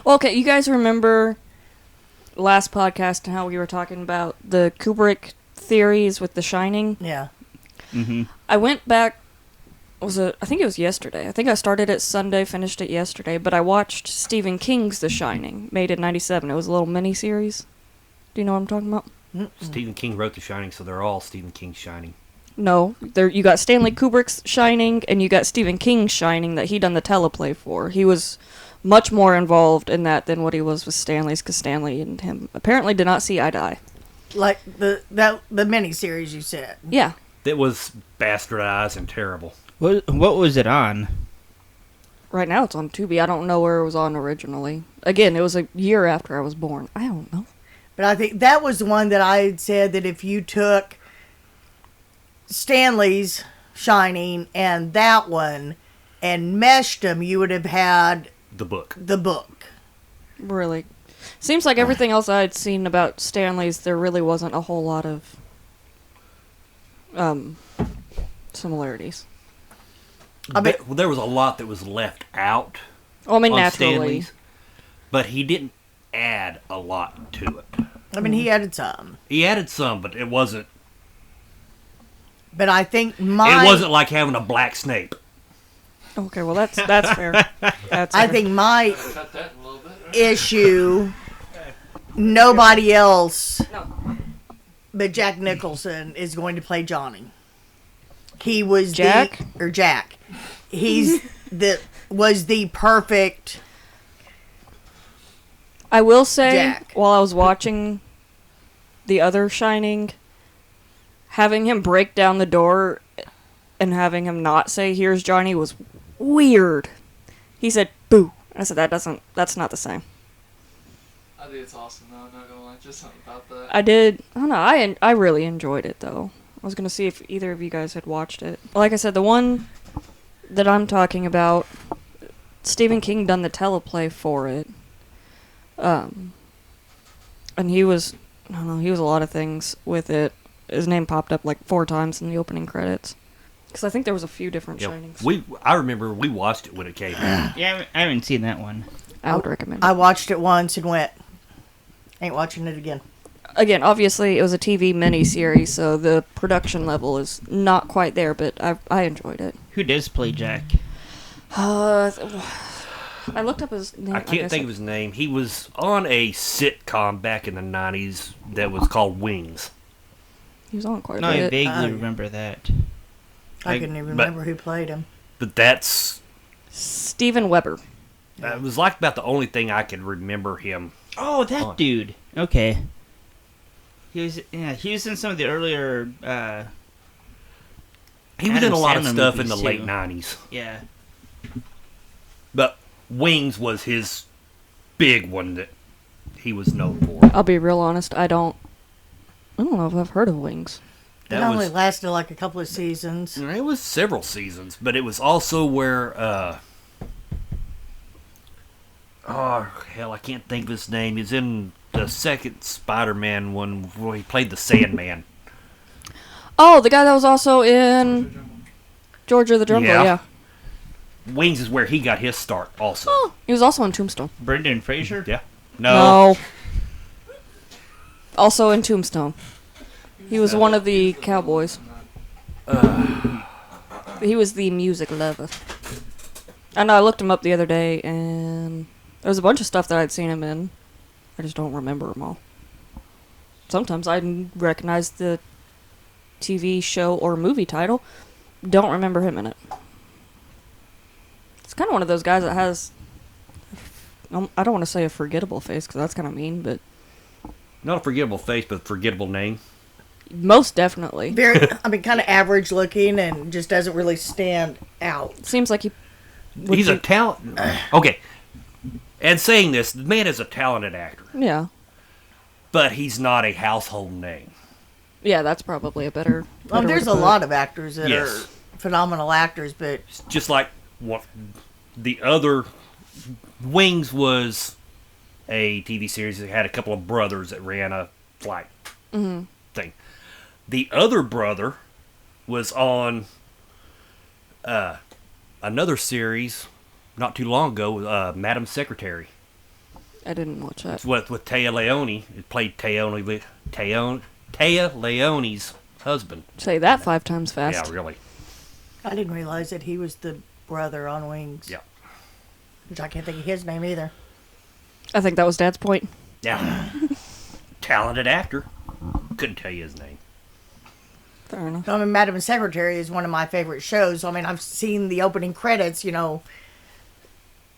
Well, okay, you guys remember last podcast and how we were talking about the Kubrick theories with The Shining? Yeah. Mm-hmm. I went back, I think it was yesterday. I think I started it Sunday, finished it yesterday, but I watched Stephen King's The Shining, made in 97. It was a little mini-series. Do you know what I'm talking about? Stephen King wrote The Shining, so they're all Stephen King's Shining. No, you got Stanley Kubrick's Shining, and you got Stephen King's Shining that he done the teleplay for. He was much more involved in that than what he was with Stanley's, because Stanley and him apparently did not see eye to eye. Like the miniseries you said. Yeah. It was bastardized and terrible. What was it on? Right now it's on Tubi. I don't know where it was on originally. Again, it was a year after I was born. I don't know. But I think that was the one that I had said that if you took Stanley's Shining and that one and meshed them, you would have had The book. Really. Seems like everything else I had seen about Stanley's, there really wasn't a whole lot of similarities. There was a lot that was left out. Oh, I mean, on naturally. Stanley's, but he didn't add a lot to it. I mean, he added some. He added some, but it wasn't. But I think It wasn't like having a black Snape. Okay, well, that's fair. That's I fair. think my issue, nobody else but Jack Nicholson is going to play Johnny. He was Jack? Jack. He's was the perfect. I will say, Jack. while I was watching the other Shining, having him break down the door and having him not say, "Here's Johnny," was weird. He said, "Boo." I said, that's not the same. I think it's awesome, though. I'm not gonna lie. Just something about that. I don't know, I really enjoyed it, though. I was gonna see if either of you guys had watched it. Like I said, the one that I'm talking about, Stephen King done the teleplay for it. And he was a lot of things with it. His name popped up like 4 times in the opening credits. Because I think there was a few different Shinings. I remember we watched it when it came out. Yeah, I haven't seen that one. I would recommend it. I watched it once and went, ain't watching it again. Again, obviously, it was a TV miniseries, so the production level is not quite there, but I enjoyed it. Who does play Jack? I looked up his name. I can't think of his name. He was on a sitcom back in the 90s that was called Wings. He was on quite No, a I bit. vaguely remember that. I couldn't even but- remember who played him. But that's... Steven Weber. It was like about the only thing I could remember him. Oh, that dude. Okay. He was in some of the earlier. He was in a lot of Sandler stuff in the movies, late too. 90s. Yeah. But Wings was his big one that he was known for. I'll be real honest, I don't know if I've heard of Wings. It That only was, lasted like a couple of seasons. it was several seasons, but it was also where, I can't think of his name. He's in the second Spider-Man one where he played the Sandman. Oh, the guy that was also in Georgia the Jungle, yeah. Wings is where he got his start also. Oh, he was also in Tombstone. Brendan Fraser? Yeah. No. Also in Tombstone. He was one of the cowboys. He was the music lover. I know, I looked him up the other day, and there was a bunch of stuff that I'd seen him in. I just don't remember them all. Sometimes I recognize the TV show or movie title. Don't remember him in it. It's kind of one of those guys that has... I don't want to say a forgettable face, because that's kind of mean, but... Not a forgettable face, but a forgettable name. Most definitely. Very, kind of average looking and just doesn't really stand out. Seems like he... He's a talent. Okay. And saying this, the man is a talented actor. Yeah. But he's not a household name. Yeah, that's probably a better... Well, there's a lot of actors that Yes. are phenomenal actors, but Just like what the other Wings was a TV series that had a couple of brothers that ran a flight thing. The other brother was on another series not too long ago, Madam Secretary. I didn't watch that. It's with Taya Leone. It played Taya Leone's husband. Say that 5 times fast. Yeah, really. I didn't realize that he was the brother on Wings. Yeah. Which I can't think of his name either. I think that was Dad's point. Yeah. Talented actor. Couldn't tell you his name. Fair enough. I mean, Madam Secretary is one of my favorite shows. I mean, I've seen the opening credits, a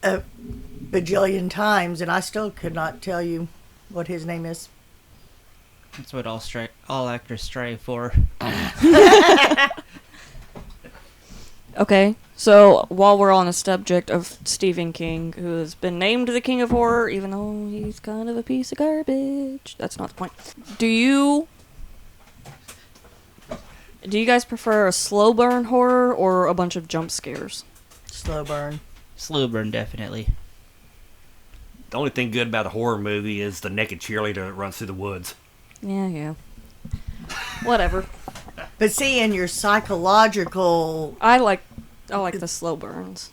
bajillion times, and I still could not tell you what his name is. That's what all actors strive for. Okay, so while we're on the subject of Stephen King, who has been named the King of Horror, even though he's kind of a piece of garbage. That's not the point. Do you guys prefer a slow burn horror or a bunch of jump scares? Slow burn. Slow burn, definitely. The only thing good about a horror movie is the naked cheerleader that runs through the woods. Yeah. Whatever. But see, in your psychological I like the slow burns.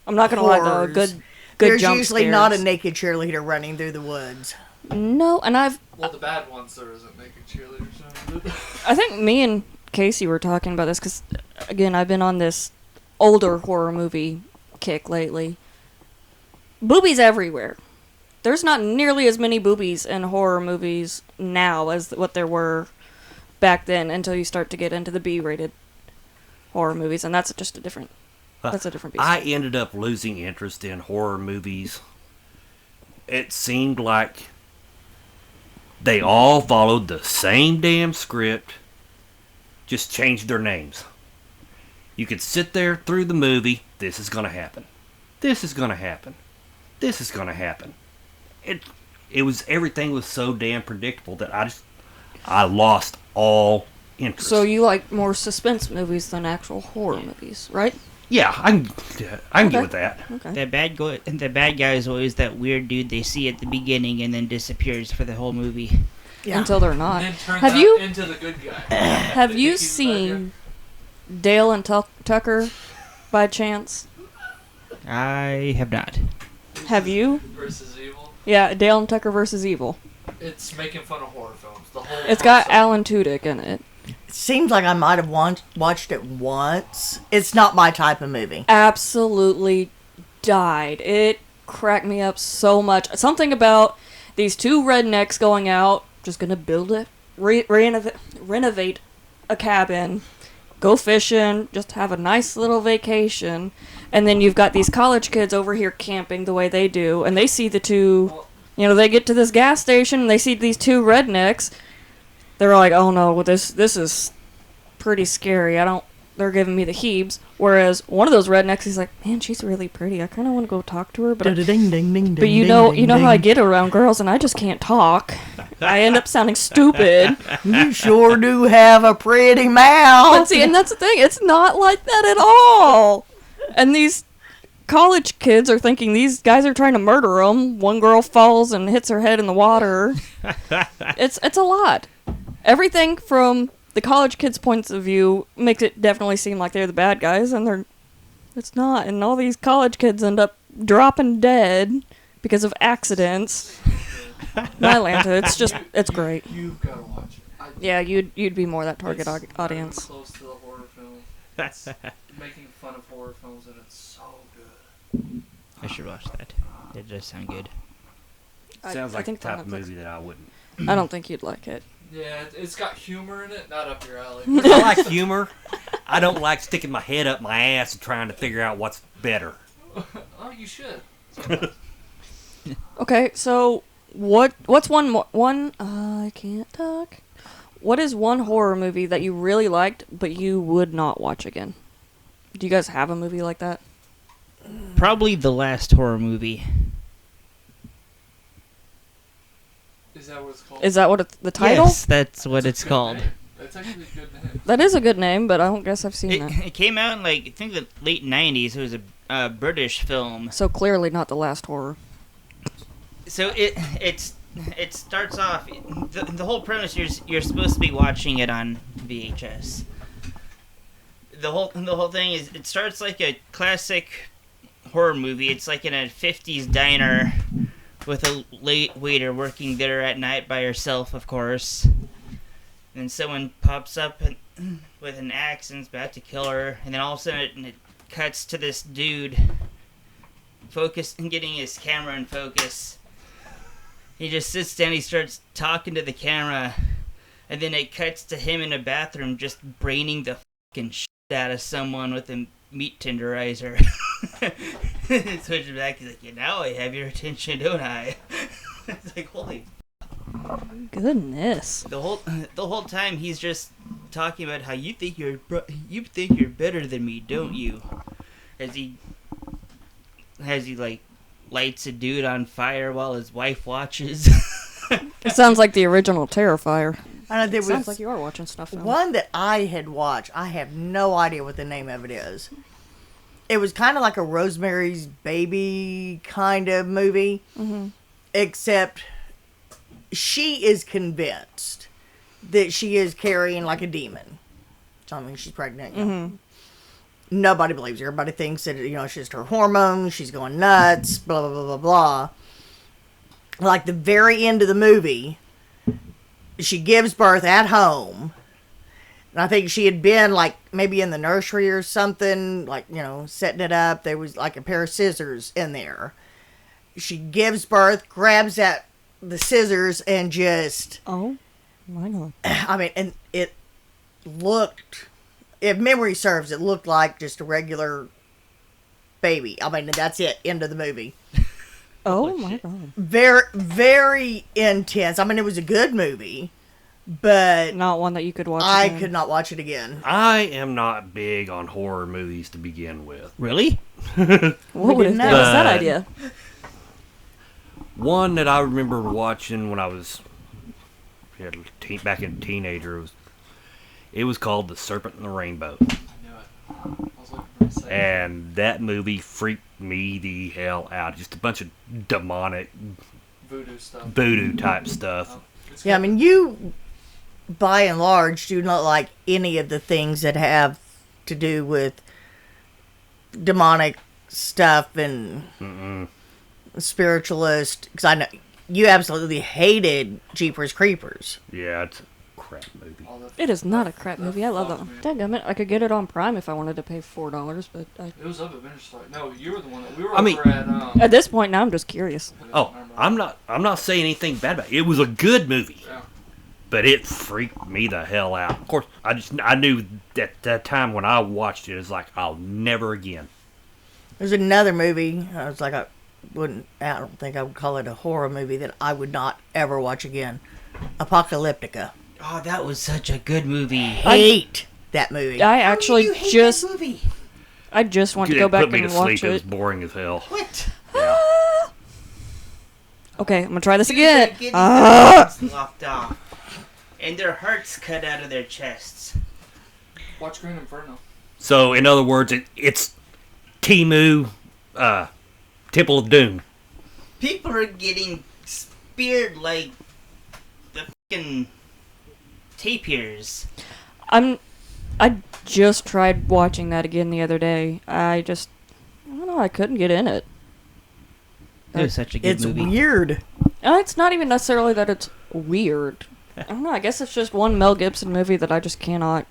I'm not gonna lie though, horrors, good there's jump usually scares. not a naked cheerleader running through the woods. No, and Well, the bad ones, there isn't naked cheerleaders. I think me and Casey were talking about this because, again, I've been on this older horror movie kick lately. Boobies everywhere. There's not nearly as many boobies in horror movies now as what there were back then until you start to get into the B-rated horror movies, and that's just a different beast. I ended up losing interest in horror movies. It seemed like they all followed the same damn script, just changed their names. You could sit there through the movie, this is going to happen. This is going to happen. This is going to happen. Everything was so damn predictable that I lost all interest. So you like more suspense movies than actual horror movies, right? Yeah, I can get with that. Okay. The bad guy is always that weird dude they see at the beginning and then disappears for the whole movie. Yeah. Until they're not. And then turns Have out you into the good guy. have They you think he's the bad seen Dale and Tucker by chance? I have not. Have you? guy versus evil. Yeah, Dale and Tucker versus Evil. It's making fun of horror films. The whole. It's got concept. Alan Tudyk in it. It seems like I might have watched it once. It's not my type of movie. Absolutely died. It cracked me up so much. Something about these two rednecks going out, just gonna build it, renovate a cabin, go fishing, just have a nice little vacation, and then you've got these college kids over here camping the way they do, and they see the two, they get to this gas station and they see these two rednecks. They're like, oh no, this is pretty scary. They're giving me the heebs. Whereas one of those rednecks, he's like, man, she's really pretty. I kind of want to go talk to her, but you know how I get around girls, and I just can't talk. I end up sounding stupid. You sure do have a pretty mouth. But see, and that's the thing. It's not like that at all. And these college kids are thinking these guys are trying to murder them. One girl falls and hits her head in the water. It's a lot. Everything from the college kids' points of view makes it definitely seem like they're the bad guys, and it's not. And all these college kids end up dropping dead because of accidents. Mylanta, it's great. You've got to watch it. Yeah, you'd be more that target audience. Close to the horror film. It's making fun of horror films, and it's so good. I should watch that. It does sound good. Sounds I like the think type of Netflix. movie that I wouldn't. I don't think you'd like it. Yeah, it's got humor in it, not up your alley. I like humor. I don't like sticking my head up my ass and trying to figure out what's better. Oh, you should. Okay, so what's one I can't talk. What is one horror movie that you really liked but you would not watch again? Do you guys have a movie like that? Probably the last horror movie. Is that what it's called? Is that what the title? Yes, that's what it's Good called. name. That's actually a good name. That is a good name, but I don't guess I've seen that. It came out in I think the late 90s. It was a British film. So clearly not the last horror. So it starts off the whole premise you're supposed to be watching it on VHS. The whole thing is it starts like a classic horror movie. It's like in a 50s diner with a late waiter working there at night by herself, of course. And someone pops up with an axe and is about to kill her. And then all of a sudden it cuts to this dude getting his camera in focus. He just sits down, he starts talking to the camera. And then it cuts to him in a bathroom just braining the fucking shit out of someone with a meat tenderizer. Switches back, he's like, now I have your attention, don't I? It's like, holy. Goodness. The whole time he's just talking about how you think you're better than me, don't you? As he like lights a dude on fire while his wife watches. It sounds like the original Terrifier. I know there Sounds was like you are watching stuff now. one that I had watched. I have no idea what the name of it is. It was kind of like a Rosemary's Baby kind of movie, except she is convinced that she is carrying like a demon. So, I mean, she's pregnant. You know. Nobody believes her. Everybody thinks that, it's just her hormones. She's going nuts, blah, blah, blah, blah, blah. Like the very end of the movie, she gives birth at home. And I think she had been like maybe in the nursery or something, like, setting it up. There was like a pair of scissors in there. She gives birth, grabs the scissors, and just... Oh, my God. I mean, and it looked... If memory serves, it looked like just a regular baby. I mean, that's it. End of the movie. Oh, my God. Very, very intense. I mean, it was a good movie, but Not one that you could watch I again. could not watch it again. I am not big on horror movies to begin with. Really? What would have know. given us that idea? One that I remember watching when I was back in teenager it was called The Serpent and the Rainbow. I knew it. I was looking for a second. And that movie freaked me the hell out. Just a bunch of demonic voodoo type stuff. It's Yeah, I good. mean, you, by and large, do not like any of the things that have to do with demonic stuff and spiritualist. Because I know you absolutely hated Jeepers Creepers. Yeah, it's a crap movie. All that- It is not a crap movie. I love that fucked one. me. Dadgummit, I could get it on Prime if I wanted to pay $4, but It was up at Venture No, you were the one that we were I mean- over at. at this point now I'm just curious. Oh, I'm not saying anything bad about it. It was a good movie. Yeah. But it freaked me the hell out. Of course, I knew that time when I watched it, it's like, I'll never again. There's another movie. I was like, I don't think I would call it a horror movie that I would not ever watch again. Apocalyptica. Oh, that was such a good movie. Hate that movie. I actually You hate just that movie. I just want to It go back put me and to watch sleep. It was it. boring as hell. What? Okay, I'm gonna try this Dudes are again. getting their heads lopped off, and their hearts cut out of their chests. Watch Green Inferno. So, in other words, it's Timu, Temple of Doom. People are getting speared like the fucking tapirs. I just tried watching that again the other day. I don't know, I couldn't get in it. It was such a good It's movie. weird. It's not even necessarily that it's weird. I don't know, I guess it's just one Mel Gibson movie that I just cannot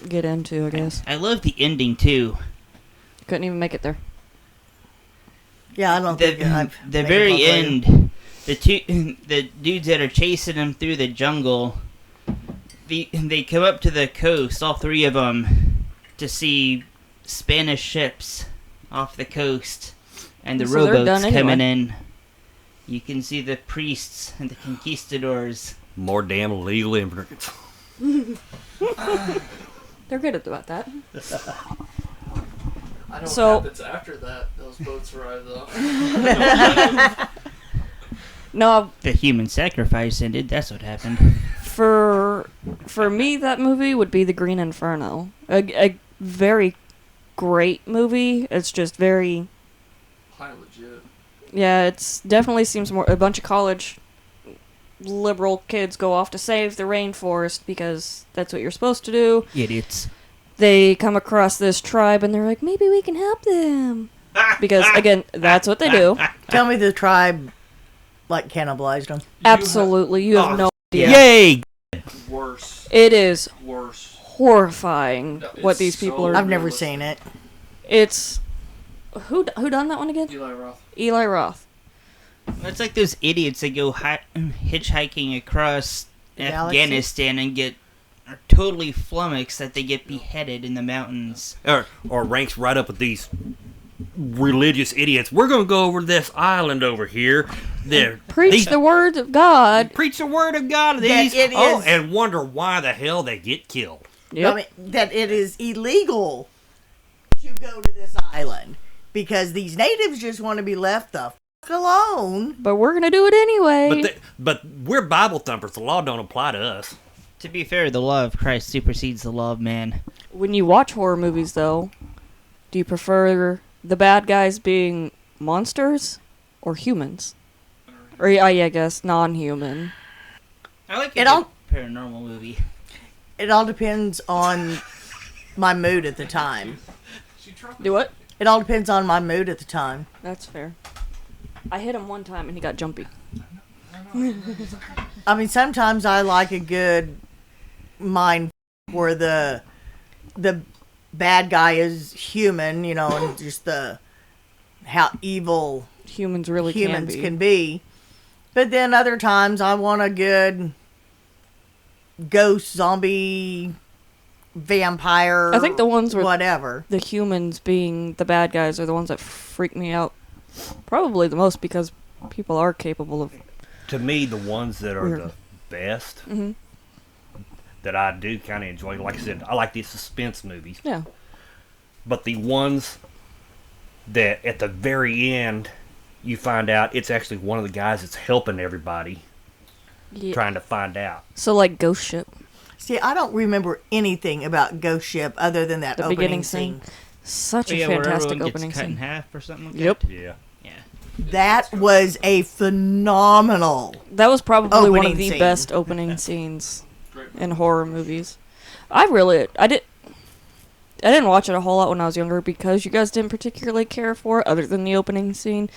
get into, I guess. I love the ending too. Couldn't even make it there. Yeah, I don't think I've The made very it up later. end, the dudes that are chasing him through the jungle, they come up to the coast, all three of them, to see Spanish ships off the coast, and the So they're rowboats done coming anyway. in. You can see the priests and the conquistadors. More damn illegal immigrants. They're good about that. I know So- what happens after that. Those boats arrive though. No, The human sacrifice ended. That's what happened. for me, that movie would be The Green Inferno. A very great movie. It's just very... High legit. Yeah, it's definitely seems more... A bunch of college liberal kids go off to save the rainforest because that's what you're supposed to do. Idiots. They come across this tribe and they're like, maybe we can help them. Because, again, that's what they do. Tell me the tribe like cannibalized them. Absolutely. You have no idea. Yay! Worse. It is Worse. horrifying No, what it's these people so are. I've never realistic. seen it. It's who done that one again? Eli Roth. Eli Roth. It's like those idiots that go hitchhiking across Galaxy? Afghanistan and are totally flummoxed that they get beheaded in the mountains. Or ranks right up with these religious idiots. We're going to go over this island over here. Preach the word of God. Preach the word of God to That these. it is- And wonder why the hell they get killed. Yep. I mean, that it is illegal to go to this island because these natives just want to be left the fuck alone. But we're gonna do it anyway. But we're Bible thumpers. The law don't apply to us. To be fair, the law of Christ supersedes the law of man. When you watch horror movies, though, do you prefer the bad guys being monsters or humans? Or I guess non-human. I like It a all- good paranormal movie. It all depends on my mood at the time. Do what? It all depends on my mood at the time. That's fair. I hit him one time and he got jumpy. I mean, sometimes I like a good mind where the bad guy is human, you know, and just how evil Humans really humans can can be. be. But then other times I want a good ghost, zombie, vampire. I think the ones where whatever. the humans being the bad guys are the ones that freak me out probably the most because people are capable of. To me, the ones that are Weird. the best Mhm. that I do kind of enjoy, like I said, I like these suspense movies. Yeah. But the ones that at the very end you find out it's actually one of the guys that's helping everybody Yeah. trying to find out. So like Ghost Ship, See, I don't remember anything about Ghost Ship other than that the opening beginning scene. scene. Such Oh, a yeah, where fantastic everyone opening gets cut in scene. half or something like Yep. that. Yeah. Yeah. That was a phenomenal. That was probably one of Opening the scene. best opening scenes Great. in horror movies. I didn't watch it a whole lot when I was younger because you guys didn't particularly care for it other than the opening scene.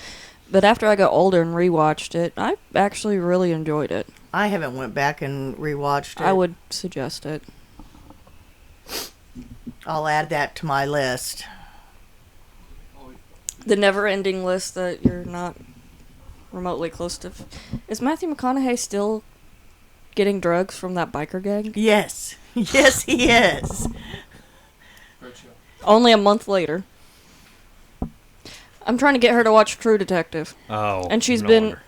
But after I got older and rewatched it, I actually really enjoyed it. I haven't went back and rewatched it. I would suggest it. I'll add that to my list. The never-ending list that you're not remotely close to. Is Matthew McConaughey still getting drugs from that biker gang? Yes. Yes, he is. Great show. Only a month later. I'm trying to get her to watch True Detective. Oh. And she's no been wonder.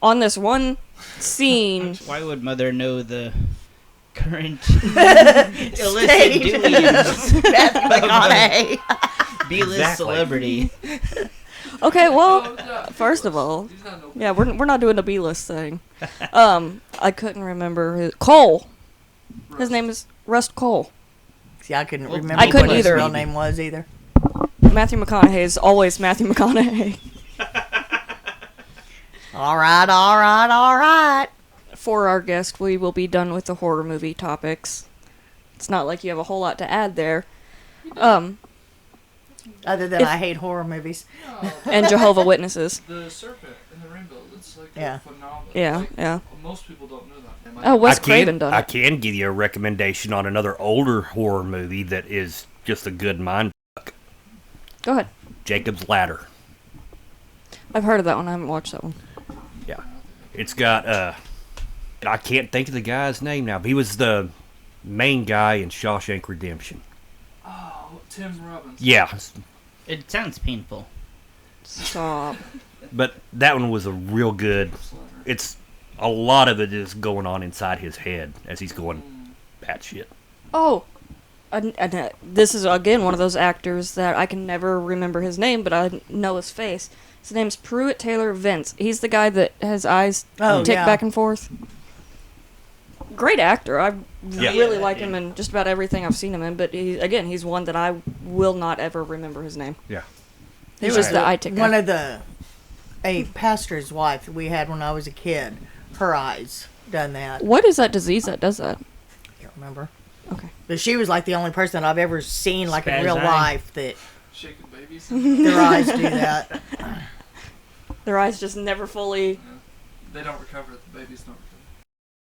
on this one scene. Why would Mother know the current State. illicit doings Matthew McConaughey. B-list Exactly. celebrity? Okay, Oh, well, yeah, first of all, he's not no yeah, we're not doing a B-list thing. I couldn't remember Cole. His name is Rust Cole. See, I couldn't Well, remember I couldn't what his either. real name was either. Matthew McConaughey is always Matthew McConaughey. All right, all right, all right. For our guest, we will be done with the horror movie topics. It's not like you have a whole lot to add there. Other than If- I hate horror movies. No, And Jehovah Witnesses. the serpent in the rainbow. It's like Yeah. phenomenal. Yeah, Like, yeah. Most people don't know that. Am I- Oh, Wes I Craven can, done I it. can give you a recommendation on another older horror movie that is just a good mind. Go ahead. Jacob's Ladder. I've heard of that one. I haven't watched that one. Yeah. It's got, I can't think of the guy's name now, but he was the main guy in Shawshank Redemption. Oh, Tim Robbins. Yeah. It sounds painful. Stop. But that one was a real good. It's a lot of it is going on inside his head as he's going batshit. Oh, this is again one of those actors that I can never remember his name, but I know his face. His name's Pruitt Taylor Vince. He's the guy that has eyes Oh, tick yeah. back and forth. Great actor. I Yeah. really like him in just about everything I've seen him in. But he's one that I will not ever remember his name. Yeah. He's just the eye tick guy. One of a pastor's wife that we had when I was a kid. Her eyes done that. What is that disease that does that? I can't remember. Okay. But she was like the only person I've ever seen like in Spaz real eye. life that Shaking babies. their eyes do that. Their eyes just never fully They don't recover it. The babies don't recover.